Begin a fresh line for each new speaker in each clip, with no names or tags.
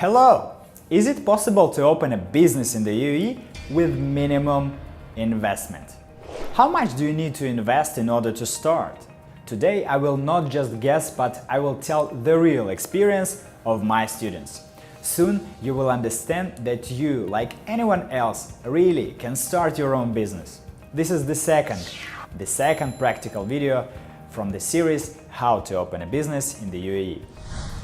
Hello! Is it possible to open a business in the UAE with minimum investment? How much do you need to invest in order to start? Today I will not just guess, but I will tell the real experience of my students. Soon you will understand that you, like anyone else, really can start your own business. This is the second practical video from the series How to Open a Business in the UAE.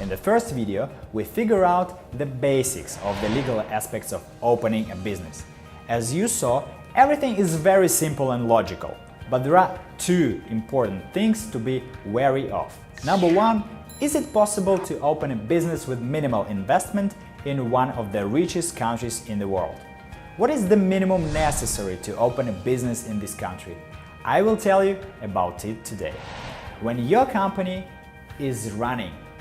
In the first video, we figure out the basics of the legal aspects of opening a business. As you saw, everything is very simple and logical, but there are two important things to be wary of. Number one, is it possible to open a business with minimal investment in one of the richest countries in the world? What is the minimum necessary to open a business in this country? I will tell you about it today. When your company is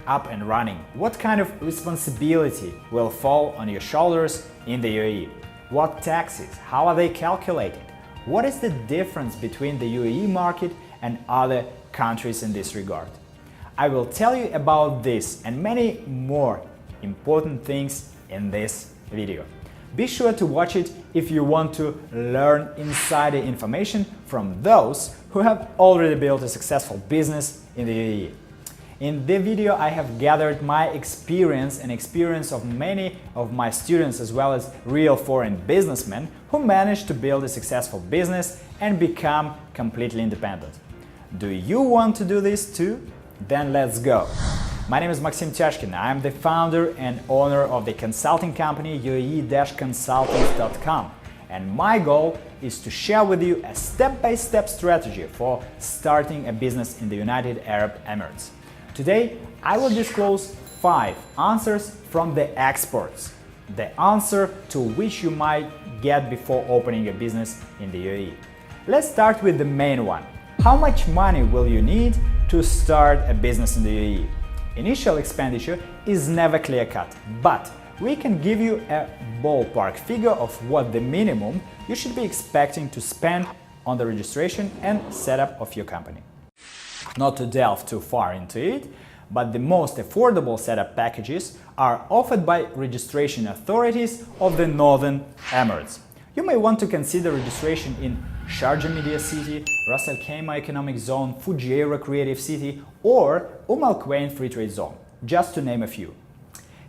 up and running, what kind of responsibility will fall on your shoulders in the UAE? What taxes? How are they calculated? What is the difference between the UAE market and other countries in this regard? I will tell you about this and many more important things in this video. Be sure to watch it if you want to learn insider information from those who have already built a successful business in the UAE. In the video, I have gathered my experience and experience of many of my students as well as real foreign businessmen who managed to build a successful business and become completely independent. Do you want to do this too? Then let's go! My name is Maxim Tyashkin. I am the founder and owner of the consulting company UAE-consultants.com, and my goal is to share with you a step-by-step strategy for starting a business in the United Arab Emirates. Today, I will disclose 5 answers from the experts, the answer to which you might get before opening a business in the UAE. Let's start with the main one. How much money will you need to start a business in the UAE? Initial expenditure is never clear-cut, but we can give you a ballpark figure of what the minimum you should be expecting to spend on the registration and setup of your company. Not to delve too far into it, but the most affordable setup packages are offered by registration authorities of the Northern Emirates. You may want to consider registration in Sharjah Media City, Ras Al Khaimah Economic Zone, Fujairah Creative City or Al Quwain Free Trade Zone, just to name a few.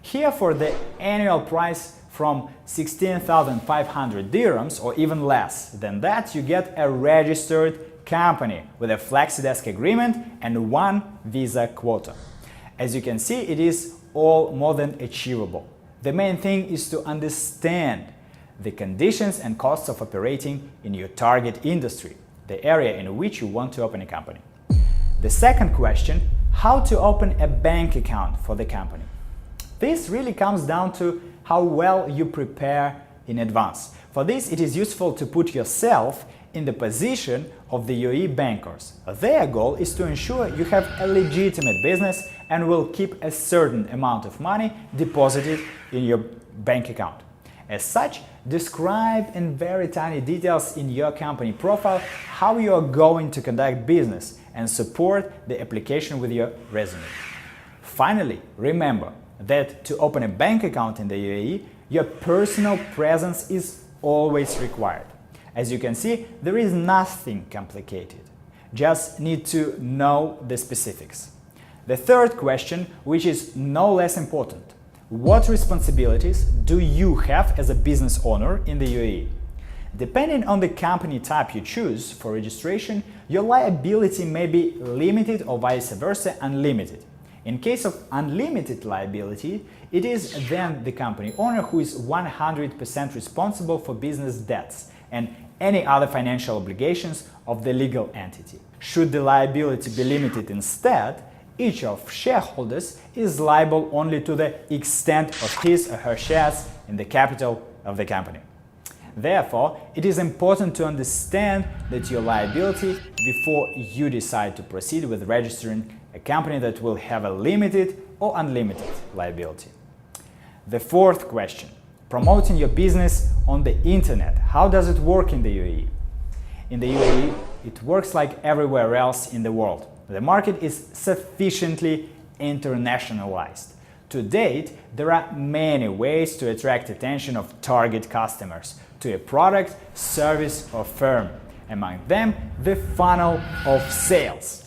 Here, for the annual price from 16,500 dirhams or even less than that, you get a registered company with a flexi-desk agreement and 1 visa quota. As you can see, it is all more than achievable. The main thing is to understand the conditions and costs of operating in your target industry, the area in which you want to open a company. The second question, how to open a bank account for the company. This really comes down to how well you prepare in advance. For this, it is useful to put yourself in the position of the UAE bankers. Their goal is to ensure you have a legitimate business and will keep a certain amount of money deposited in your bank account. As such, describe in very tiny details in your company profile how you are going to conduct business and support the application with your resume. Finally, remember that to open a bank account in the UAE, your personal presence is always required. As you can see, there is nothing complicated. Just need to know the specifics. The third question, which is no less important, what responsibilities do you have as a business owner in the UAE? Depending on the company type you choose for registration, your liability may be limited or vice versa unlimited. In case of unlimited liability, it is then the company owner who is 100% responsible for business debts and any other financial obligations of the legal entity. Should the liability be limited instead, each of shareholders is liable only to the extent of his or her shares in the capital of the company. Therefore, it is important to understand that your liability before you decide to proceed with registering a company that will have a limited or unlimited liability. The fourth question, promoting your business on the internet. How does it work in the UAE? In the UAE, it works like everywhere else in the world. The market is sufficiently internationalized. To date, there are many ways to attract attention of target customers to a product, service, or firm. Among them, the funnel of sales.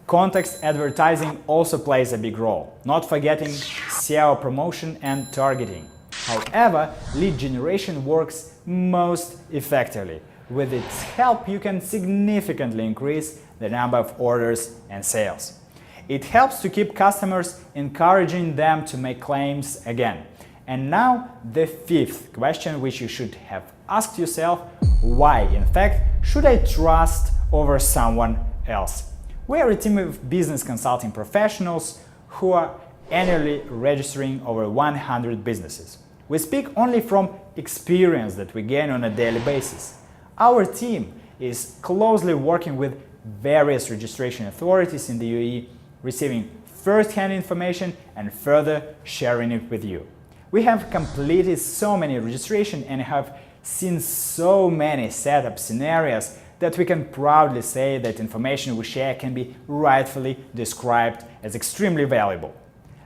Context advertising also plays a big role, not forgetting SEO promotion and targeting. However, lead generation works most effectively. With its help, you can significantly increase the number of orders and sales. It helps to keep customers, encouraging them to make claims again. And now, the fifth question which you should have asked yourself: why, in fact, should I trust over someone else? We are a team of business consulting professionals who are annually registering over 100 businesses. We speak only from experience that we gain on a daily basis. Our team is closely working with various registration authorities in the UAE, receiving first-hand information and further sharing it with you. We have completed so many registrations and have seen so many setup scenarios that we can proudly say that information we share can be rightfully described as extremely valuable.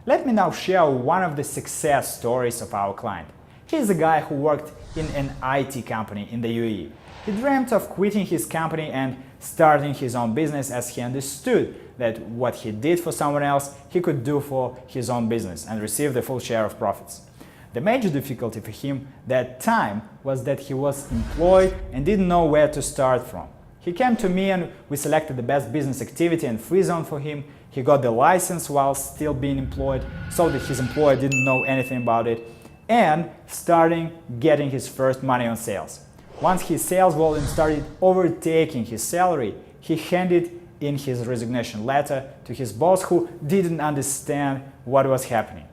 Let me now share one of the success stories of our client. He is a guy who worked in an IT company in the UAE. He dreamt of quitting his company and starting his own business, as he understood that what he did for someone else, he could do for his own business and receive the full share of profits. The major difficulty for him that time was that he was employed and didn't know where to start from. He came to me and we selected the best business activity and free zone for him. He got the license while still being employed, so that his employer didn't know anything about it, and starting getting his first money on sales. Once his sales volume started overtaking his salary, he handed in his resignation letter to his boss, who didn't understand what was happening.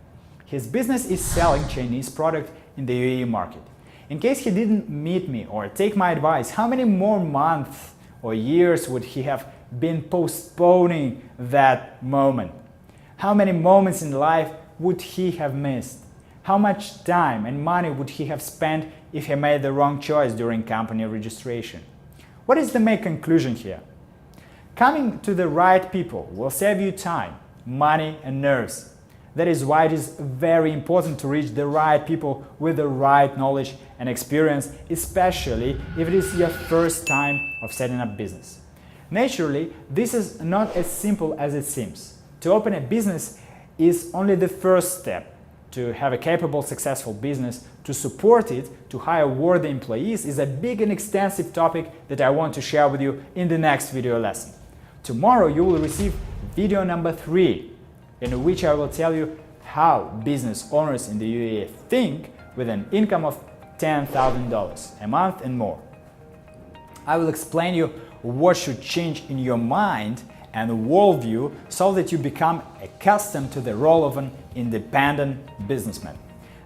His business is selling Chinese product in the UAE market. In case he didn't meet me or take my advice, how many more months or years would he have been postponing that moment? How many moments in life would he have missed? How much time and money would he have spent if he made the wrong choice during company registration? What is the main conclusion here? Coming to the right people will save you time, money, and nerves. That is why it is very important to reach the right people with the right knowledge and experience, especially if it is your first time of setting up business. Naturally, this is not as simple as it seems. To open a business is only the first step. To have a capable, successful business, to support it, to hire worthy employees is a big and extensive topic that I want to share with you in the next video lesson. Tomorrow you will receive video number 3, in which I will tell you how business owners in the UAE think with an income of $10,000 a month and more. I will explain you what should change in your mind and worldview so that you become accustomed to the role of an independent businessman.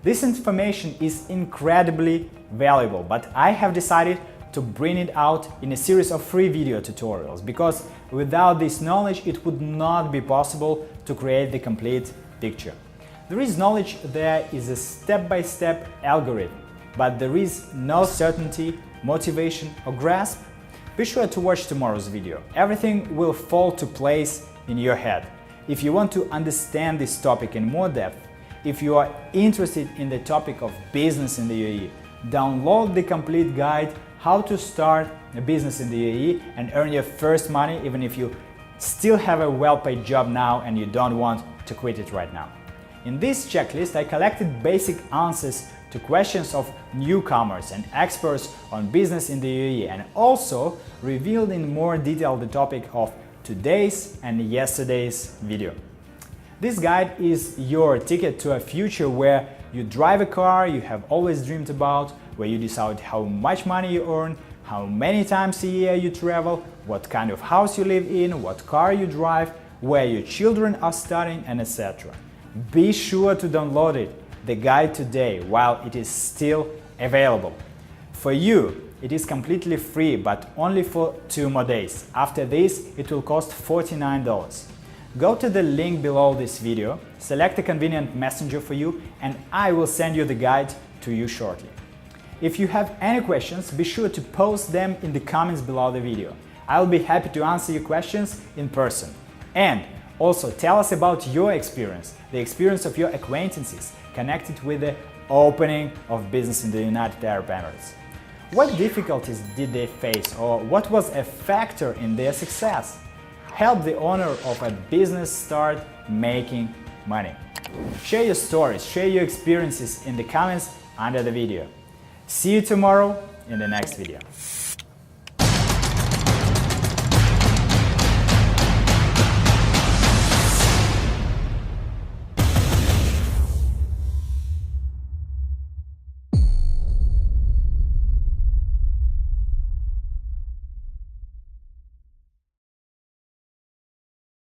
This information is incredibly valuable, but I have decided to bring it out in a series of free video tutorials, because without this knowledge it would not be possible to create the complete picture. There is knowledge, there is a step-by-step algorithm, but there is no certainty, motivation or grasp. Be sure to watch tomorrow's video. Everything will fall to place in your head. If you want to understand this topic in more depth, if you are interested in the topic of business in the UAE, download the complete guide How to Start a Business in the UAE and Earn Your First Money, even if you still have a well-paid job now and you don't want to quit it right now. In this checklist, I collected basic answers to questions of newcomers and experts on business in the UAE, and also revealed in more detail the topic of today's and yesterday's video. This guide is your ticket to a future where you drive a car you have always dreamed about, where you decide how much money you earn, how many times a year you travel, what kind of house you live in, what car you drive, where your children are studying, and etc. Be sure to download it, the guide, today while it is still available. For you, it is completely free, but only for 2 more days. After this, it will cost $49. Go to the link below this video, select a convenient messenger for you, and I will send you the guide to you shortly. If you have any questions, be sure to post them in the comments below the video. I will be happy to answer your questions in person. And Also, tell us about your experience, the experience of your acquaintances connected with the opening of business in the United Arab Emirates. What difficulties did they face, or what was a factor in their success? Help the owner of a business start making money. Share your stories, share your experiences in the comments under the video. See you tomorrow in the next video.